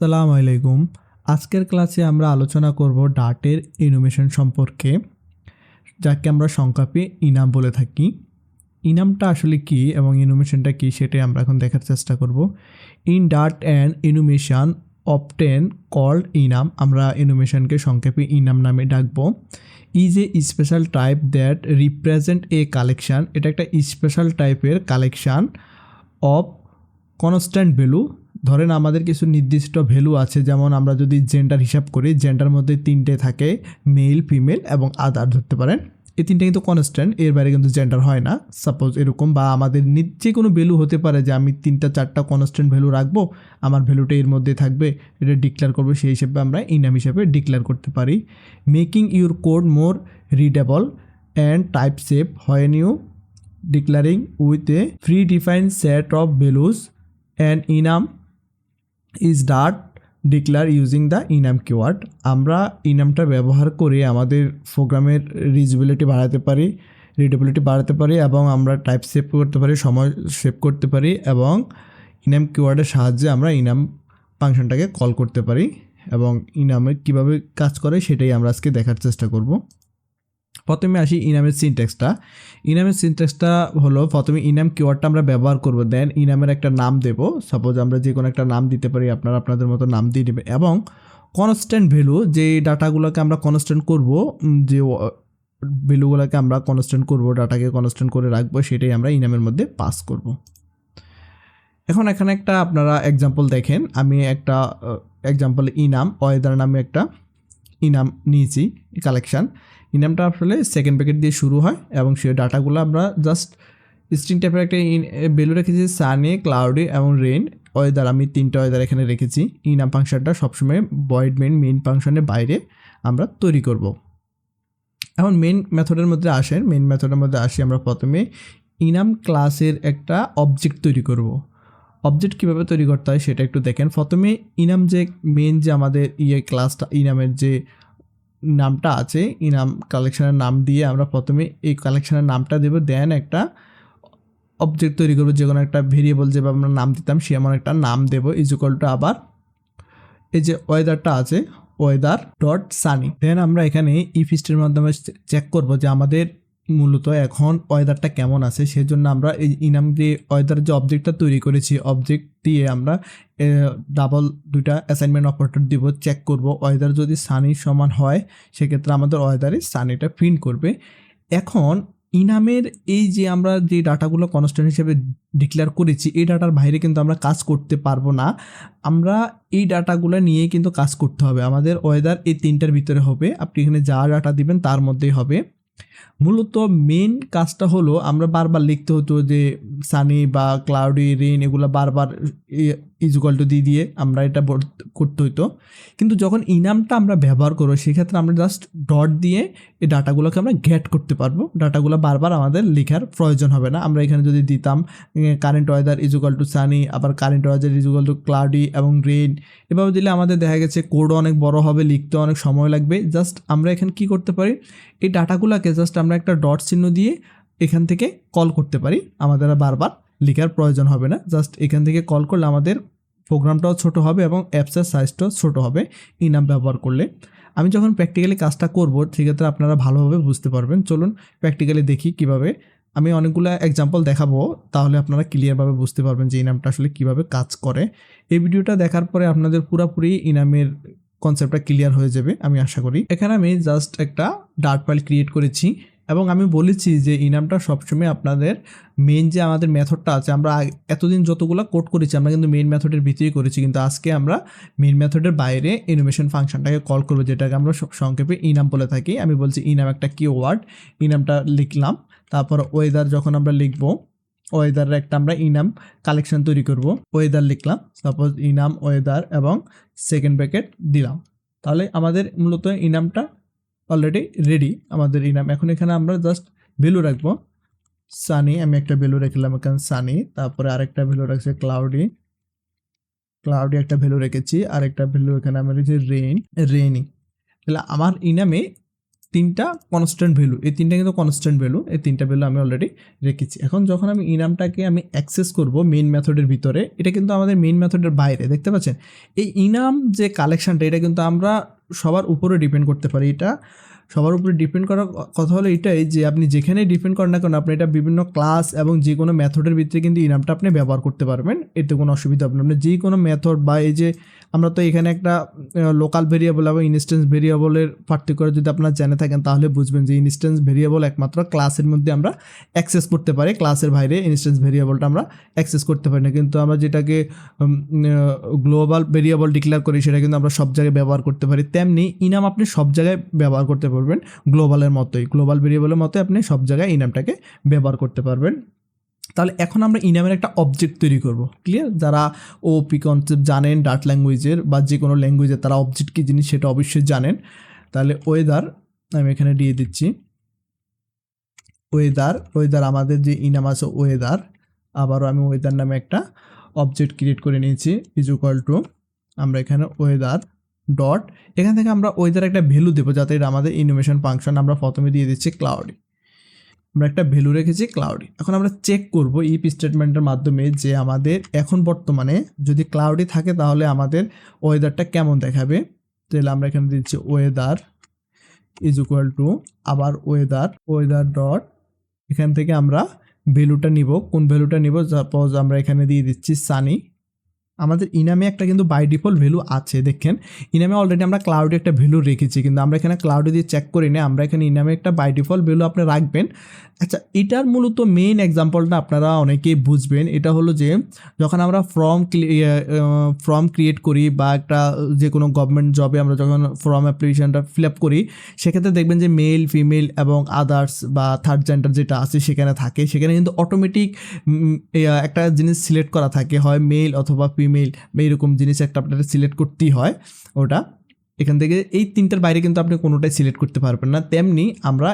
আসসালামু আলাইকুম। আজকের ক্লাসে আমরা আলোচনা করব ডাটের এনুমেশন সম্পর্কে, যাকে আমরা সংক্ষেপে ইনাম বলে থাকি। ইনামটা আসলে কি এবং এনুমেশনটা কি সেটাই আমরা এখন দেখার চেষ্টা করব। ইন ডাট অ্যান্ড এনুমেশন অবটেন কল্ড ইনাম, আমরা এনুমেশনকে সংক্ষেপে ইনাম নামে ডাকবো। Is a special type that represent a collection, এটা একটা স্পেশাল টাইপের কালেকশান অফ কনস্ট্যান্ট ভ্যালু। ধরেন আমাদের কিছু নির্দিষ্ট ভ্যালু আছে, যেমন আমরা যদি জেন্ডার হিসাব করি, জেন্ডার মধ্যে তিনটে থাকে, মেল, ফিমেল এবং আদার ধরতে পারেন। এই তিনটে কিন্তু কনস্ট্যান্ট, এর বাইরে কিন্তু জেন্ডার হয় না। সাপোজ এরকম, বা আমাদের যে কোনো ভ্যালু হতে পারে যে আমি 3-4টা কনস্ট্যান্ট ভ্যালু রাখবো, আমার ভ্যালুটা এর মধ্যে থাকবে, এটা ডিক্লেয়ার করবো, সেই হিসেবে আমরা ইনাম হিসাবে ডিক্লেয়ার করতে পারি। Making your code more readable and type safe when you declaring with a predefined set of values and enum is dot declare using the enum keyword। আমরা enumটা ব্যবহার করে আমাদের প্রোগ্রামের রিডেবিলিটি বাড়াতে পারি এবং আমরা টাইপ সেভ করতে পারি, সময় সেভ করতে পারি, এবং enum কিওয়ার্ডের সাহায্যে আমরা enum ফাংশনটাকে কল করতে পারি। এবং enum কীভাবে কাজ করে সেটাই আমরা আজকে দেখার চেষ্টা করব। প্রথমে আসি ইনামের সিনট্যাক্সটা হলো, প্রথমে ইনাম কিওয়ার্ডটা আমরা ব্যবহার করব, দেন ইনামের একটা নাম দেব। সাপোজ আমরা যে কোনো একটা নাম দিতে পারি, আপনারা আপনাদের মতো নাম দিয়ে দেবে, এবং কনস্ট্যান্ট ভ্যালু, যে ডাটাগুলোকে আমরা কনস্ট্যান্ট করব, যে ভ্যালুগুলোকে আমরা কনস্ট্যান্ট করব, ডাটাকে কনস্ট্যান্ট করে রাখবো, সেটাই আমরা ইনামের মধ্যে পাস করব। এখন এখানে একটা আপনারা এক্সাম্পল দেখেন, আমি একটা এক্সাম্পল ইনাম ওয়েদার নামে একটা ইনাম নিয়েছি কালেকশান। ইনামটা আসলে সেকেন্ড ব্র্যাকেট দিয়ে শুরু হয় এবং সেই ডাটাগুলো আমরা জাস্ট স্ট্রিং টাইপের একটা ভ্যালু রেখেছি, সানি, ক্লাউডি এবং রেইন। ওয়েদার আমি 3টা ওয়েদার এখানে রেখেছি। ইনাম ফাংশনটা সবসময় ভয়েড মেইন ফাংশনের বাইরে আমরা তৈরি করব। এখন মেইন মেথডের মধ্যে আসি, আমরা প্রথমে ইনাম ক্লাসের একটা অবজেক্ট তৈরি করব। অবজেক্ট কীভাবে তৈরি করতে হয় সেটা একটু দেখেন। প্রথমে ইনাম যে মেইন যে আমাদের ক্লাসটা, ইনামের যে নামটা আছে, ইনাম কালেকশনের নাম দিয়ে আমরা প্রথমে এই কালেকশনের নামটা দেব, দেন একটা অবজেক্ট তৈরি করবো, যে কোনো একটা ভেরিয়েবল যেভাবে আমরা নাম দিতাম সে এমন একটা নাম দেব, ইকুয়াল আবার এই যে ওয়েদারটা আছে, ওয়েদার ডট সানি। দেন আমরা এখানে ইফ স্টেটের মাধ্যমে চেক করব যে আমাদের মূলত এখন ওয়েদারটা কেমন আছে। সেজন্য আমরা এই ইনাম দিয়ে ওয়েদার যে অবজেক্টটা তৈরি করেছি, অবজেক্ট দিয়ে আমরা ডাবল 2টা অ্যাসাইনমেন্ট অপারেটর দিব, চেক করব ওয়েদার যদি সানি সমান হয় সেক্ষেত্রে আমাদের ওয়েদারে সানিটা প্রিন্ট করবে। এখন ইনামের এই যে আমরা যে ডাটাগুলো কনস্ট্যান্ট হিসেবে ডিক্লেয়ার করেছি, এই ডাটার বাইরে কিন্তু আমরা কাজ করতে পারবো না। আমরা এই ডাটাগুলো নিয়েই কিন্তু কাজ করতে হবে। আমাদের ওয়েদার এই 3টার ভিতরে হবে, আপনি এখানে যা ডাটা দিবেন তার মধ্যেই হবে। মূলত মেন কাজটা হলো আমরা বারবার লিখতে হতো যে সানি বা ক্লাউডি, রেইন, এগুলো বারবার ইকুয়াল টু দিয়ে আমরা এটা করতে হতো। কিন্তু যখন ইনামটা আমরা ব্যবহার করবো সেক্ষেত্রে আমরা জাস্ট ডট দিয়ে এই ডাটাগুলোকে আমরা গেট করতে পারবো। ডাটাগুলো বারবার আমাদের লেখার প্রয়োজন হবে না। আমরা এখানে যদি দিতাম current weather equal to sunny, আবার current weather equal to cloudy এবং রেইন, এভাবে দিলে আমাদের দেখা গেছে কোডও অনেক বড় হবে, লিখতে অনেক সময় লাগবে। জাস্ট আমরা এখানে কি করতে পারি, এই ডাটাগুলোকে জাস্ট আমরা একটা ডট চিহ্ন দিয়ে এখান থেকে কল করতে পারি, আমাদের বারবার লেখার প্রয়োজন হবে না। জাস্ট এখান থেকে কল করলে আমাদের প্রোগ্রামটাও ছোট হবে এবং অ্যাপসের সাইজটাও ছোট হবে ইনাম ব্যবহার করলে। আমি যখন প্র্যাকটিক্যালি কাজটা করব সেক্ষেত্রে আপনারা ভালোভাবে বুঝতে পারবেন। চলুন প্র্যাকটিক্যালি দেখি কিভাবে। আমি অনেকগুলো এক্সাম্পল দেখাবো, তাহলে আপনারা ক্লিয়ারভাবে বুঝতে পারবেন যে ইনামটা আসলে কিভাবে কাজ করে। এই ভিডিওটা দেখার পরে আপনাদের পুরোপুরি ইনামের কনসেপ্টটা ক্লিয়ার হয়ে যাবে আমি আশা করি। এখানে আমি জাস্ট একটা ডাট ফাইল ক্রিয়েট করেছি এবং আমি বলেছি যে ইনামটা সবসময় আপনাদের মেইন যে আমাদের মেথডটা আছে, আমরা এতদিন যতগুলো কোড করেছি আমরা কিন্তু মেইন মেথডের ভিতরেই করেছি, কিন্তু আজকে আমরা মেইন মেথডের বাইরে এনিমেশন ফাংশনটাকে কল করবো, যেটাকে আমরা সংক্ষেপে ইনাম বলে থাকি। আমি বলছি ইনাম একটা কিওয়ার্ড, ইনামটা লিখলাম, তারপর ওয়েদার যখন আমরা লিখবো, ওয়েদারের একটা আমরা ইনাম কালেকশন তৈরি করব, ওয়েদার লিখলাম, সাপোজ ইনাম ওয়েদার এবং সেকেন্ড ব্র্যাকেট দিলাম, তাহলে আমাদের মূলত ইনামটা অলরেডি রেডি। আমাদের ইনাম এখন এখানে আমরা জাস্ট ভ্যালু রাখবো সানি, আমি একটা ভ্যালু রাখলাম এখানে সানি, তারপরে আরেকটা ভ্যালু রাখছে ক্লাউডি একটা ভ্যালু রেখেছি, আরেকটা ভ্যালু এখানে আমরা রেখেছি রেইনি। তাহলে আমার ইনামে তিনটা কনস্ট্যান্ট ভ্যালু, এই তিনটা কিন্তু কনস্ট্যান্ট ভ্যালু, এই তিনটা ভ্যালু আমি অলরেডি রেখেছি। এখন যখন আমি ইনামটাকে আমি অ্যাক্সেস করব মেইন মেথডের ভিতরে, এটা কিন্তু আমাদের মেইন মেথডের বাইরে, দেখতে পাচ্ছেন এই ইনাম যে কালেকশনটা, এটা কিন্তু আমরা সবার উপরে ডিপেন্ড করতে পারি। এটা সবার উপরে ডিপেন্ড করার কথা হলো এটাই যে আপনি যেখানে ডিপেন্ড করেন না কেন, আপনি এটা বিভিন্ন ক্লাস এবং যে কোনো মেথডের ভিতরে কিন্তু ইনামটা আপনি ব্যবহার করতে পারবেন, এতে কোনো অসুবিধা হবে না। আপনি যে কোনো মেথড বা এই যে আমরা তো এখানে একটা লোকাল ভেরিয়েবল এবং ইনস্ট্যান্স ভেরিয়েবলের পার্থক্য যদি আপনারা জেনে থাকেন তাহলে বুঝবেন যে ইনস্ট্যান্স ভেরিয়েবল একমাত্র ক্লাসের মধ্যে আমরা অ্যাক্সেস করতে পারি, ক্লাসের বাইরে ইনস্ট্যান্স ভেরিয়েবলটা আমরা অ্যাক্সেস করতে পারি না। কিন্তু আমরা যেটাকে গ্লোবাল ভেরিয়েবল ডিক্লেয়ার করি সেটা কিন্তু আমরা সব জায়গায় ব্যবহার করতে পারি। তেমনি ইনাম আপনি সব জায়গায় ব্যবহার করতে পারবেন, গ্লোবালের মতোই, গ্লোবাল ভেরিয়েবলের মতোই আপনি সব জায়গায় ইনামটাকে ব্যবহার করতে পারবেন। তাহলে এখন আমরা ইনামের একটা অবজেক্ট তৈরি করব। ক্লিয়ার? যারা ওপি কনসেপ্ট জানেন ডাট ল্যাঙ্গুয়েজের বা যে কোনো ল্যাঙ্গুয়েজের, তারা অবজেক্ট কী জিনিস সেটা অবশ্যই জানেন। তাহলে ওয়েদার আমি এখানে দিয়ে দিচ্ছি, ওয়েদার আমাদের যে ইনাম আছে ওয়েদার, আবারও আমি ওয়েদার নামে একটা অবজেক্ট ক্রিয়েট করে নিয়েছি, ইজ ইকুয়াল টু আমরা এখানে ওয়েদার ডট, এখান থেকে আমরা ওয়েদার একটা ভ্যালু দেবো যাতে এটা আমাদের ইনোভেশন ফাংশন, আমরা প্রথমে দিয়ে দিচ্ছি ক্লাউডি, আমরা একটা ভ্যালু রেখেছি ক্লাউডি। এখন আমরা চেক করব ইফ স্টেটমেন্টের মাধ্যমে যে আমাদের এখন বর্তমানে যদি ক্লাউডি থাকে তাহলে আমাদের ওয়েদারটা কেমন দেখাবে। তাহলে আমরা এখানে দিচ্ছি ওয়েদার ইজ ইকুয়াল টু আবার ওয়েদার ডট, এখান থেকে আমরা ভ্যালুটা নিব, কোন ভ্যালুটা নিব, সাপোজ আমরা এখানে দিয়ে দিচ্ছি সানি। আমাদের ইনামে একটা কিন্তু বাই ডিফল্ট ভ্যালু আছে, দেখেন ইনামে অলরেডি আমরা ক্লাউডে একটা ভ্যালু রেখেছি, কিন্তু আমরা এখানে ক্লাউডে দিয়ে চেক করি না, আমরা এখানে ইনামে একটা বাই ডিফল্ট ভ্যালু আপনি রাখবেন। আচ্ছা, এটার মূলত মেইন এক্সাম্পলটা আপনারা অনেকেই বুঝবেন, এটা হলো যে যখন আমরা ফর্ম ক্রিয়েট করি বা একটা যে কোনো গভর্নমেন্ট জবে আমরা যখন ফর্ম অ্যাপ্লিকেশনটা ফিল আপ করি, সেক্ষেত্রে দেখবেন যে মেল ফিমেল এবং আদার্স বা থার্ড জেন্ডার যেটা আছে সেখানে থাকে, সেখানে কিন্তু অটোমেটিক একটা জিনিস সিলেক্ট করা থাকে, হয় মেল অথবা ফিমেল বা এরকম জিনিস একটা আপনার সিলেক্ট করতেই হয়। ওটা এখান থেকে এই তিনটার বাইরে কিন্তু আপনি কোনোটাই সিলেক্ট করতে পারবেন না। তেমনি আমরা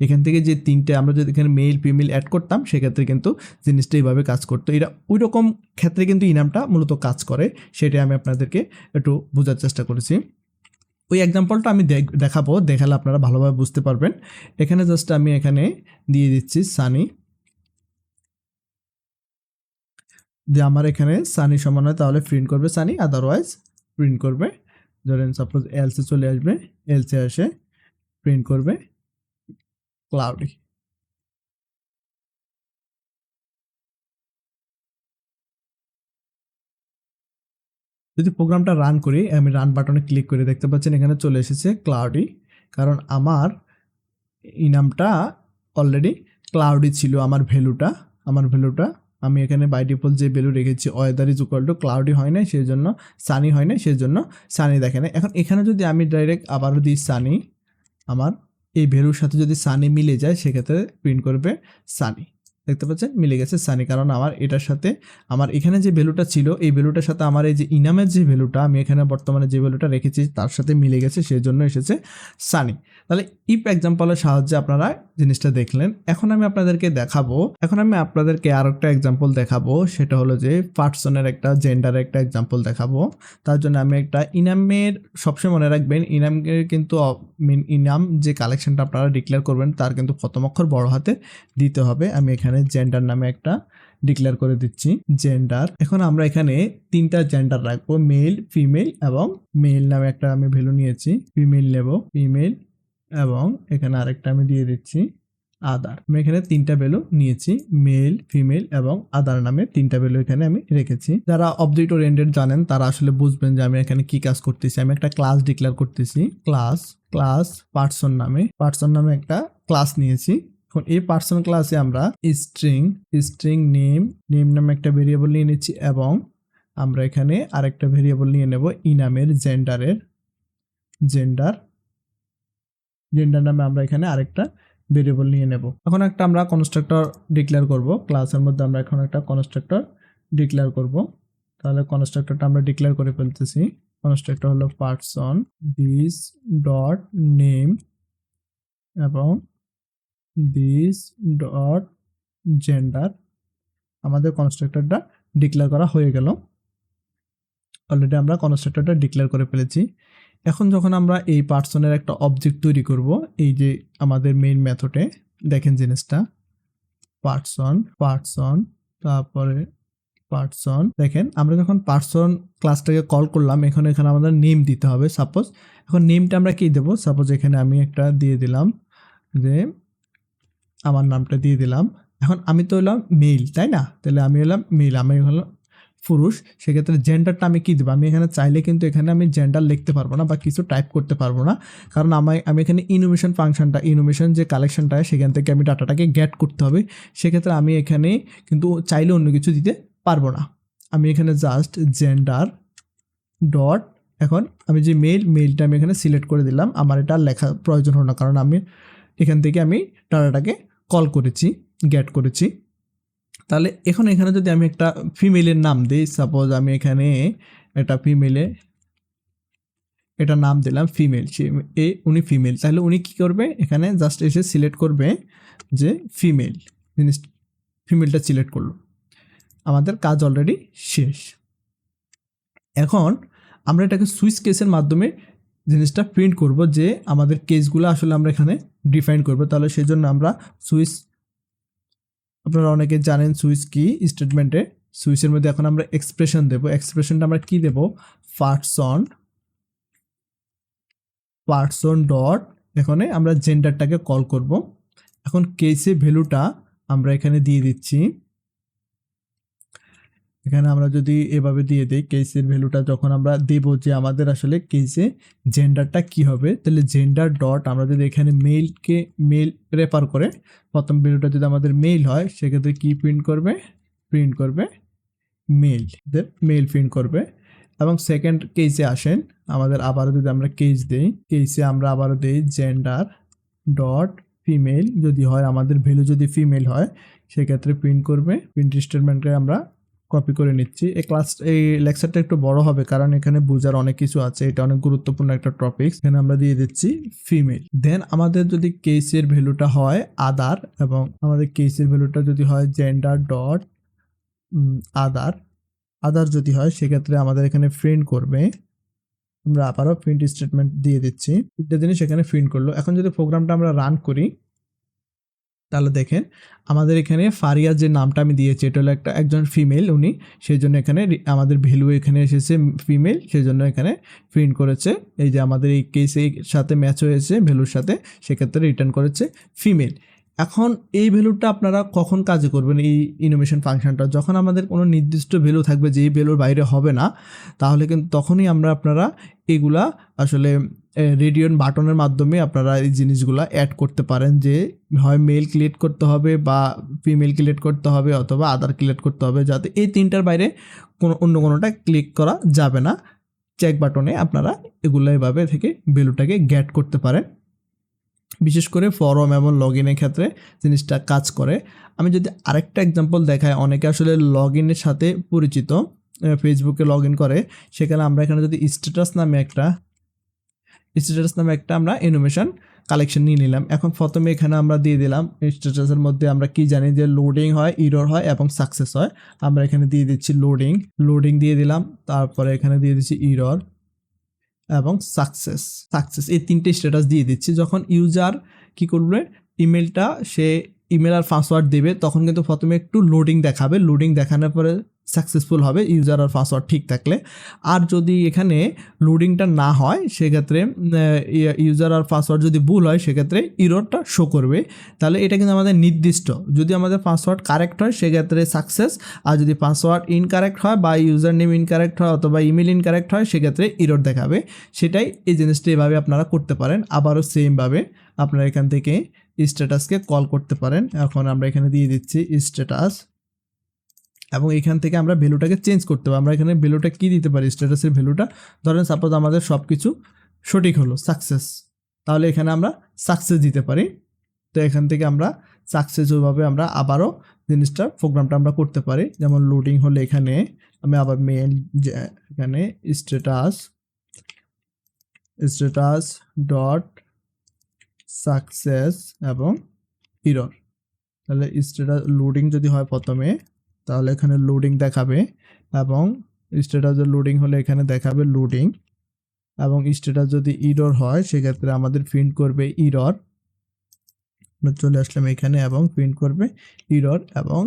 এখান থেকে যে তিনটে আমরা যদি এখানে মেল ফিমেল অ্যাড করতাম সেক্ষেত্রে কিন্তু জিনিসটা এইভাবে কাজ করতো। এটা ওই রকম ক্ষেত্রে কিন্তু ইনামটা মূলত কাজ করে, সেটাই আমি আপনাদেরকে একটু বোঝার চেষ্টা করেছি। ওই এক্সাম্পলটা আমি দেখাবো, দেখালে আপনারা ভালোভাবে বুঝতে পারবেন। এখানে জাস্ট আমি এখানে দিয়ে দিচ্ছি সানি, যে আমার এখানে সানি সমান হয় তাহলে প্রিন্ট করবে সানি, আদারওয়াইজ প্রিন্ট করবে, ধরেন সাপোজ এলসে চলে আসবে, এলসে আসে প্রিন্ট করবে ক্লাউডি। যদি প্রোগ্রামটা রান করি, আমি রান বাটনে ক্লিক করে দেখতে পাচ্ছেন এখানে চলে এসেছে ক্লাউডি, কারণ আমার ইনামটা অলরেডি ক্লাউডি ছিল। আমার ভ্যালুটা আমি এখানে বাই ডিফল্ট যে ভ্যালু রেখেছি weather is equal to cloudy হয় না সেই জন্য, সানি হয় না সেই জন্য সানি দেখে না। এখন এখানে যদি আমি ডাইরেক্ট আবারও দিই সানি, আমার এই ভ্যালুর সাথে যদি সানি মিলে যায় সেক্ষেত্রে প্রিন্ট করবে সানি। দেখতে পাচ্ছেন মিলে গেছে সানি, কারণ আমার এটার সাথে আমার এখানে যে ভ্যালুটা ছিল এই ভ্যালুটার সাথে আমার এই যে ইনামের যে ভ্যালুটা আমি এখানে বর্তমানে যে ভ্যালুটা রেখেছি তার সাথে মিলে গেছে, সেই জন্য এসেছে সানি। তাহলে ইফ এক্সাম্পলের সাহায্যে আপনারা জিনিসটা দেখলেন। এখন আমি আপনাদেরকে আর একটা এক্সাম্পল দেখাবো, সেটা হলো যে পার্সনের একটা জেন্ডারের একটা এক্সাম্পল দেখাবো। তার জন্য আমি একটা ইনামের, সবসময় মনে রাখবেন ইনামের কিন্তু ইনাম যে কালেকশনটা আপনারা ডিক্লেয়ার করবেন তার কিন্তু প্রথম অক্ষর বড় হাতে দিতে হবে। আমি এখানে জেন্ডার নামে একটা ডিক্লেয়ার করে দিচ্ছি, জেন্ডার। এখন আমরা এখানে তিনটা জেন্ডার রাখবো, মেল ফিমেল এবং মেল নামে একটা আমি ভ্যালু নিয়েছি, ফিমেল নেব, ফিমেল, এবং এখানে আরেকটা আমি দিয়ে দিচ্ছি আদার। আমি এখানে তিনটা ভ্যালু নিয়েছি, মেল ফিমেল এবং আদার নামে তিনটা ভ্যালু এখানে আমি রেখেছি। যারা অবজেক্ট ওরিয়েন্টেড জানেন তারা আসলে বুঝবেন যে আমি এখানে কি কাজ করতেছি। আমি একটা ক্লাস ডিক্লেয়ার করতেছি, ক্লাস পার্সন নামে একটা ক্লাস নিয়েছি। এখন এই পার্সন ক্লাসে আমরা স্ট্রিং নেম নামে একটা ভেরিয়েবল নিয়ে নিচ্ছি, এবং আমরা এখানে আরেকটা ভেরিয়েবল নিয়ে নেব ইনামের জেন্ডার নামে আমরা এখানে আরেকটা ভেরিয়েবল নিয়ে নেব। এখন একটা আমরা কনস্ট্রাক্টর ডিক্লেয়ার করব, ক্লাসের মধ্যে আমরা এখন একটা কনস্ট্রাক্টর ডিক্লেয়ার করব। তাহলে কনস্ট্রাক্টরটা আমরা ডিক্লেয়ার করে ফেলতেছি। কনস্ট্রাক্টর হলো পার্সন দিস ডট নেম এবং দিস ডট জেন্ডার। আমাদের কনস্ট্রাক্টরটা ডিক্লেয়ার করা হয়ে গেল, অলরেডি আমরা কনস্ট্রাক্টরটা ডিক্লেয়ার করে ফেলেছি। এখন যখন আমরা এই পার্সনের একটা অবজেক্ট তৈরি করব, এই যে আমাদের মেইন মেথডে দেখেন জিনিসটা পার্সন তারপরে পার্সন, দেখেন আমরা যখন পার্সন ক্লাসটাকে কল করলাম, এখানে আমাদের নেম দিতে হবে। সাপোজ এখন নেমটা আমরা কি দেবো, সাপোজ এখানে আমি একটা দিয়ে দিলাম যে আমার নামটা দিয়ে দিলাম। এখন আমি তো হলাম মেল, তাই না? তাহলে আমি হলাম মেল, আমি হলাম পুরুষ। সেক্ষেত্রে জেন্ডারটা আমি কি দেবো, আমি এখানে চাইলে কিন্তু এখানে আমি জেন্ডার লিখতে পারবো না বা কিছু টাইপ করতে পারবো না, কারণ আমি এখানে ইনোভেশন ফাংশনটা, ইনোভেশন যে কালেকশনটা সেখান থেকে আমি ডাটাটাকে গেট করতে হবে। সেক্ষেত্রে আমি এখানে কিন্তু চাইলে অন্য কিছু দিতে পারবো না। আমি এখানে জাস্ট জেন্ডার ডট, এখন আমি যে মেলটা আমি এখানে সিলেক্ট করে দিলাম, আমার এটা লেখা প্রয়োজন হলো না, কারণ আমি এখান থেকে আমি ডাটাটাকে কল করেছি, গেট করেছি। তাহলে এখন এখানে যদি আমি একটা ফিমেলের নাম দিই, সাপোজ আমি এখানে একটা এটা নাম দিলাম ফিমেল, উনি ফিমেল, তাহলে উনি কি করবে, এখানে জাস্ট এসে সিলেক্ট করবে যে ফিমেল, ফিমেলটা সিলেক্ট করলো, আমাদের কাজ অলরেডি শেষ। এখন আমরা এটাকে সুইচ কেসের মাধ্যমে জিনিসটা প্রিন্ট করব, যে আমাদের কেসগুলো আসলে আমরা এখানে ডিফাইন করব। তাহলে সেই জন্য আমরা সুইচ, আপনারা অনেকে জানেন সুইচ কি স্টেটমেন্টে, সুইচের মধ্যে এখন আমরা এক্সপ্রেশন দেব। এক্সপ্রেশনটা আমরা কি দেব, পার্সন ডট, এখানে আমরা জেন্ডারটাকে কল করব। এখন কেসে ভ্যালুটা আমরা এখানে দিয়ে দিচ্ছি, এখানে আমরা যদি এভাবে দিয়ে দিই কেসের ভ্যালুটা, যখন আমরা দেব যে আমাদের আসলে কেসে জেন্ডারটা কি হবে, তাহলে জেন্ডার ডট আমরা যদি এখানে মেল রেফার করে প্রথম ভ্যালুটা যদি আমাদের মেল হয়, সেক্ষেত্রে কি প্রিন্ট করবে মেল প্রিন্ট করবে। এবং সেকেন্ড কেসে আসেন, আমাদের আবারও যদি আমরা কেসে আমরা আবারও দিই জেন্ডার ডট ফিমেল, যদি হয় আমাদের ভ্যালু যদি ফিমেল হয় সেক্ষেত্রে প্রিন্ট করবে। প্রিন্ট স্টেটমেন্টকে আমরা কপি করে নিচ্ছি। এই লেকচারটা একটু বড় হবে, কারণ এখানে বোঝার অনেক কিছু আছে, এটা অনেক গুরুত্বপূর্ণ একটা টপিক। এখানে আমরা দিয়ে দিচ্ছি ফিমেল। দেন আমাদের যদি কেসের ভ্যালুটা হয় আদার, এবং আমাদের কেসের ভ্যালুটা যদি হয় জেন্ডার ডট আদার যদি হয়, সেক্ষেত্রে আমাদের এখানে প্রিন্ট করবে, আমরা আবারও প্রিন্ট স্টেটমেন্ট দিয়ে দিচ্ছি, তিনটা জিনিস এখানে প্রিন্ট করলো। এখন যদি প্রোগ্রামটা আমরা রান করি, তাহলে দেখেন আমাদের এখানে ফারিয়া যে নামটা আমি দিয়েছি, এটা হলো একজন ফিমেল, উনি, সেই জন্য এখানে আমাদের ভ্যালু এখানে এসেছে ফিমেল, সেই জন্য এখানে প্রিন্ট করেছে এই যে আমাদের এই কেসের সাথে ম্যাচ হয়েছে ভ্যালুর সাথে, সেক্ষেত্রে রিটার্ন করেছে ফিমেল। এখন এই ভ্যালুটা আপনারা কখন কাজে করবেন, এই ইনোভেশন ফাংশনটা যখন আমাদের কোনো নির্দিষ্ট ভ্যালু থাকবে যে এই ভ্যালুর বাইরে হবে না, তাহলে কিন্তু তখনই আপনারা এগুলা আসলে রেডিয়ন বাটনের মাধ্যমে আপনারা এই জিনিসগুলো অ্যাড করতে পারেন, যে হয় মেল ক্রিয়েট করতে হবে বা ফিমেল ক্রিয়েট করতে হবে অথবা আদার ক্রিয়েট করতে হবে, যাতে এই তিনটার বাইরে অন্য কোনোটা ক্লিক করা যাবে না। চেক বাটনে আপনারা এগুলো এভাবে থেকে ভ্যালুটাকে গেট করতে পারেন। বিশেষ করে ফর্ম এবং লগ ইনের ক্ষেত্রে জিনিসটা কাজ করে। আমি যদি আরেকটা এক্সাম্পল দেখাই, অনেকে আসলে লগ ইনের সাথে পরিচিত, ফেসবুকে লগ ইন করে, সেখানে আমরা এখানে যদি স্ট্যাটাস নামে একটা আমরা এনুমেশন কালেকশন নিয়ে নিলাম। এখন প্রথমে এখানে আমরা দিয়ে দিলাম স্ট্যাটাসের মধ্যে আমরা কি জানি যে লোডিং হয়, ইরর হয় এবং সাকসেস হয়। আমরা এখানে দিয়ে দিচ্ছি লোডিং দিয়ে দিলাম, তারপরে এখানে দিয়ে দিচ্ছি ইরর এবং সাকসেস এই তিনটে স্ট্যাটাস দিয়ে দিচ্ছি। যখন ইউজার কি করবে, ইমেলটা সে ইমেল আর পাসওয়ার্ড দেবে, তখন কিন্তু প্রথমে একটু লোডিং দেখাবে, লোডিং দেখানোর পরে সাকসেসফুল হবে ইউজার আর পাসওয়ার্ড ঠিক থাকলে। আর যদি এখানে লোডিংটা না হয়, সেক্ষেত্রে ইউজার আর পাসওয়ার্ড যদি ভুল হয়, সেক্ষেত্রে ইররটা শো করবে। তাহলে এটা কিন্তু আমাদের নির্দিষ্ট, যদি আমাদের পাসওয়ার্ড কারেক্ট হয় সেক্ষেত্রে সাকসেস, আর যদি পাসওয়ার্ড ইনকারেক্ট হয় বা ইউজার নেম ইনকারেক্ট হয় অথবা ইমেল ইনকারেক্ট হয়, সেক্ষেত্রে ইরর দেখাবে। সেটাই এই জিনিসটা এভাবে আপনারা করতে পারেন। আবারও সেমভাবে আপনারা এখান থেকে স্ট্যাটাসকে কল করতে পারেন। এখন আমরা এখানে দিয়ে দিচ্ছি স্ট্যাটাস, এবং এখান থেকে আমরা ভ্যালুটাকে চেঞ্জ করতে পারি। আমরা এখানে ভ্যালুটা কি দিতে পারি, স্ট্যাটাসের ভ্যালুটা ধরেন সাপোজ আমাদের সব কিছু সঠিক হলো, সাকসেস, তাহলে এখানে আমরা সাকসেস দিতে পারি। তো এখান থেকে আমরা সাকসেস ওইভাবে আমরা আবারও জিনিসটা প্রোগ্রামটা আমরা করতে পারি। যেমন লোডিং হলে এখানে আমি আবার মেল, এখানে স্ট্যাটাস ডট সাকসেস এবং ইরর, তাহলে স্ট্যাটাস লোডিং যদি হয় প্রথমে, তাহলে এখানে লোডিং দেখাবে, এবং স্ট্যাটাসের লোডিং হলে এখানে দেখাবে লোডিং, এবং স্ট্যাটাস যদি ইরর হয় সেক্ষেত্রে আমাদের প্রিন্ট করবে ইরর। চলে আসলাম এখানে এবং প্রিন্ট করবে ইরর, এবং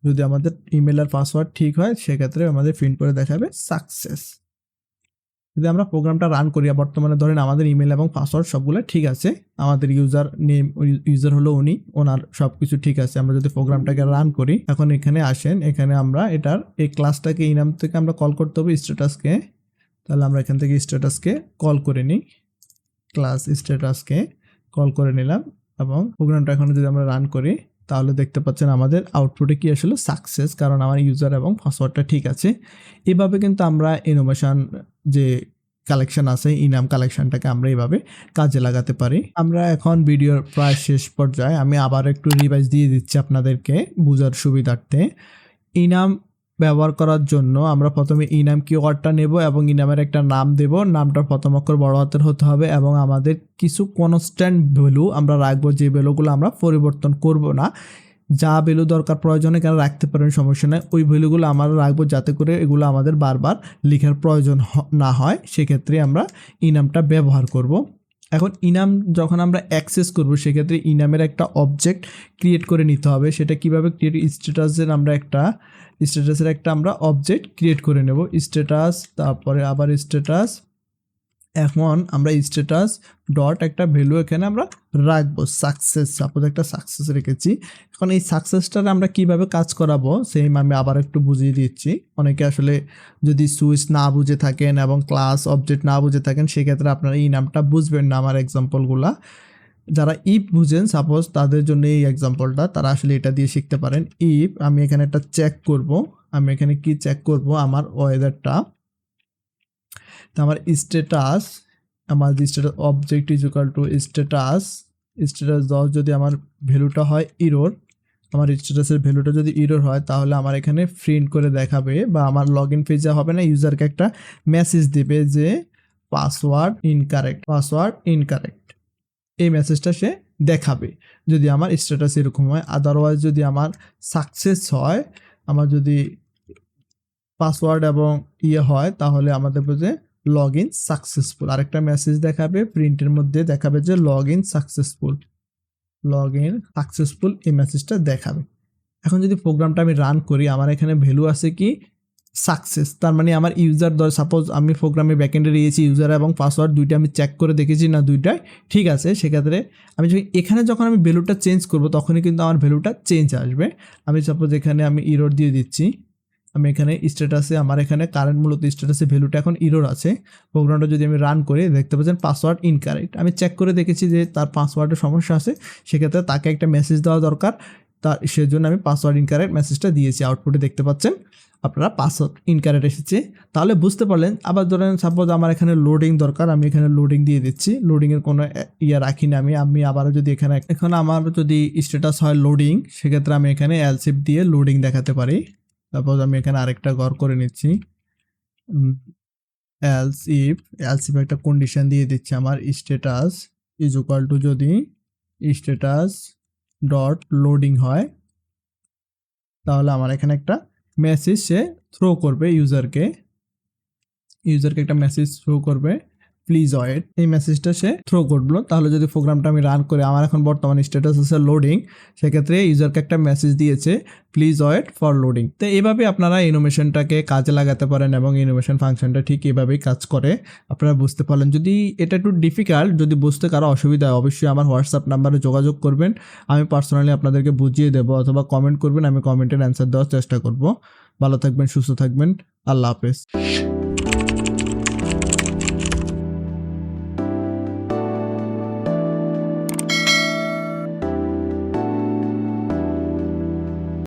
যদি আমাদের ইমেল আর পাসওয়ার্ড ঠিক হয় সেক্ষেত্রে আমাদের প্রিন্ট করে দেখাবে সাকসেস। যদি আমরা প্রোগ্রামটা রান করি, বর্তমানে ধরেন আমাদের ইমেল এবং পাসওয়ার্ড সবগুলো ঠিক আছে, আমাদের ইউজার নেম, ইউজার হলো উনি, ওনার সব কিছু ঠিক আছে। আমরা যদি প্রোগ্রামটাকে রান করি, এখন এখানে আসেন, এখানে আমরা এটার এই ক্লাসটাকে ইনাম থেকে আমরা কল করতে হবে স্ট্যাটাসকে। তাহলে আমরা এখান থেকে স্ট্যাটাসকে কল করে নিই, ক্লাস স্ট্যাটাসকে কল করে নিলাম, এবং প্রোগ্রামটা এখন যদি আমরা রান করি তাহলে দেখতে পাচ্ছেন আমাদের আউটপুটে কি আসলে সাকসেস, কারণ আমার ইউজার এবং পাসওয়ার্ডটা ঠিক আছে। এভাবে কিন্তু আমরা ইনোভেশন যে কালেকশন আছে, ইনাম কালেকশনটাকে আমরা এইভাবে কাজে লাগাতে পারি। আমরা এখন ভিডিওর প্রায় শেষ পর্যায়ে, আমি আবার একটু রিভাইজ দিয়ে দিচ্ছি আপনাদেরকে বোঝার সুবিধার্থে। ইনাম ব্যবহার করার জন্য আমরা প্রথমে ইনাম কিওয়ার্ডটা নেব এবং ইনামের একটা নাম দেব, নামটার প্রথম অক্ষর বড় হাতের হতে হবে, এবং আমাদের কিছু কনস্ট্যান্ট ভ্যালু আমরা রাখবো, যে ভ্যালুগুলো আমরা পরিবর্তন করব না। যা ভ্যালু দরকার প্রয়োজনে কেন রাখতে পারেন, সমস্যা নেই, ওই ভ্যালুগুলো আমরা রাখবো যাতে করে এগুলো আমাদের বারবার লেখার প্রয়োজন না হয়, সেক্ষেত্রে আমরা ইনামটা ব্যবহার করব। এখন ইনাম যখন আমরা অ্যাক্সেস করব সেক্ষেত্রে ইনামের একটা অবজেক্ট ক্রিয়েট করে নিতে হবে। সেটা কিভাবে ক্রিয়েট, স্ট্যাটাসের একটা আমরা অবজেক্ট ক্রিয়েট করে নেব, স্ট্যাটাস, তারপরে আবার স্ট্যাটাস। এখন আমরা স্ট্যাটাস ডট একটা ভ্যালু এখানে আমরা রাখবো, সাকসেস, সাপোজ একটা সাকসেস রেখেছি। এখন এই সাকসেসটার আমরা কিভাবে কাজ করাবো সেম আমি আবার একটু বুঝিয়ে দিচ্ছি। অনেকে আসলে যদি সুইচ না বুঝে থাকেন এবং ক্লাস অবজেক্ট না বুঝে থাকেন সেক্ষেত্রে আপনারা এই নামটা বুঝবেন না আমার এক্সাম্পলগুলা। যারা ইফ বুঝেন সাপোজ তাদের জন্য এই এক্সাম্পলটা, তারা আসলে এটা দিয়ে শিখতে পারেন। ইফ আমি এখানে একটা চেক করব, আমি এখানে কি চেক করব, আমার ওয়েদারটা, তো আমার স্ট্যাটাস, আমার status object is equal to status 10 যদি আমার ভ্যালুটা হয় ইরর, আমার স্ট্যাটাসের ভ্যালুটা যদি ইরর হয় তাহলে আমার এখানে প্রিন্ট করে দেখাবে, বা আমার লগ ইন পেজে হবে না, ইউজারকে একটা মেসেজ দিবে যে পাসওয়ার্ড ইনকারেক্ট, এই মেসেজটা সে দেখাবে যদি আমার স্ট্যাটাস এরকম হয়। আদারওয়াইজ যদি আমার সাকসেস হয়, আমার যদি পাসওয়ার্ড এবং হয় তাহলে আমাদের বুঝে লগ ইন সাকসেসফুল, আরেকটা মেসেজ দেখাবে, প্রিন্টের মধ্যে দেখাবে যে লগ ইন সাকসেসফুল, এই মেসেজটা দেখাবে। এখন যদি প্রোগ্রামটা আমি রান করি, আমার এখানে ভ্যালু আছে কি সাকসেস, তার মানে আমার ইউজার, সাপোজ আমি প্রোগ্রামে ব্যাকএন্ডে দিয়েছি ইউজার এবং পাসওয়ার্ড দুইটা আমি চেক করে দেখেছি না দুইটাই ঠিক আছে, সেক্ষেত্রে আমি যখন আমি ভ্যালুটা চেঞ্জ করব তখনই কিন্তু আমার ভ্যালুটা চেঞ্জ আসবে। আমি সাপোজ এখানে আমি ইরর দিয়ে দিচ্ছি, আমি এখানে স্ট্যাটাসে, আমার এখানে কারেন্ট মূলত স্ট্যাটাসে ভ্যালুটা এখন ইরর আছে। প্রোগ্রামটা যদি আমি রান করি দেখতে পাচ্ছেন পাসওয়ার্ড ইনকারেক্ট, আমি চেক করে দেখেছি যে তার পাসওয়ার্ডের সমস্যা আছে, সেক্ষেত্রে তাকে একটা মেসেজ দেওয়া দরকার, তার সেজন্য আমি পাসওয়ার্ড ইনকারেক্ট মেসেজটা দিয়েছি। আউটপুটে দেখতে পাচ্ছেন আপনারা পাসওয়ার্ড ইনকারেক্ট এসেছে, তাহলে বুঝতে পারলেন। আবার ধরেন সাপোজ আমার এখানে লোডিং দরকার, আমি এখানে লোডিং দিয়ে দিচ্ছি, লোডিংয়ের কোনো রাখি না আমি আবারও যদি এখন আমার যদি স্ট্যাটাস হয় লোডিং, সেক্ষেত্রে আমি এখানে এলসিফ দিয়ে লোডিং দেখাতে পারি। তারপর আমি এখানে আরেকটা ঘর করে নিচ্ছি, এলসিফ একটা কন্ডিশন দিয়ে দিচ্ছি, আমার স্ট্যাটাস ইজ ইকুয়াল টু যদি স্ট্যাটাস ডট লোডিং হয় তাহলে আমার এখানে একটা মেসেজ সে থ্রো করবে, ইউজারকে একটা মেসেজ থ্রো করবে, প্লিজ ওয়েট, এই মেসেজটা সে থ্রো করলো। তাহলে যদি প্রোগ্রামটা আমি রান করি, আমার এখন বর্তমানে স্ট্যাটাস আছে লোডিং, সেক্ষেত্রে ইউজারকে একটা মেসেজ দিয়েছে প্লিজ ওয়েট ফর লোডিং। তো এইভাবে আপনারা ইনোভেশনটাকে কাজে লাগাতে পারেন এবং ইনোভেশন ফাংশনটা ঠিক এভাবেই কাজ করে, আপনারা বুঝতে পারলেন। যদি এটা একটু ডিফিকাল্ট, যদি বুঝতে কারো অসুবিধা হয় অবশ্যই আমার হোয়াটসঅ্যাপ নাম্বারে যোগাযোগ করবেন, আমি পার্সোনালি আপনাদেরকে বুঝিয়ে দেবো, অথবা কমেন্ট করবেন, আমি কমেন্টের অ্যান্সার দেওয়ার চেষ্টা করব। ভালো থাকবেন, সুস্থ থাকবেন, আল্লাহ হাফেজ।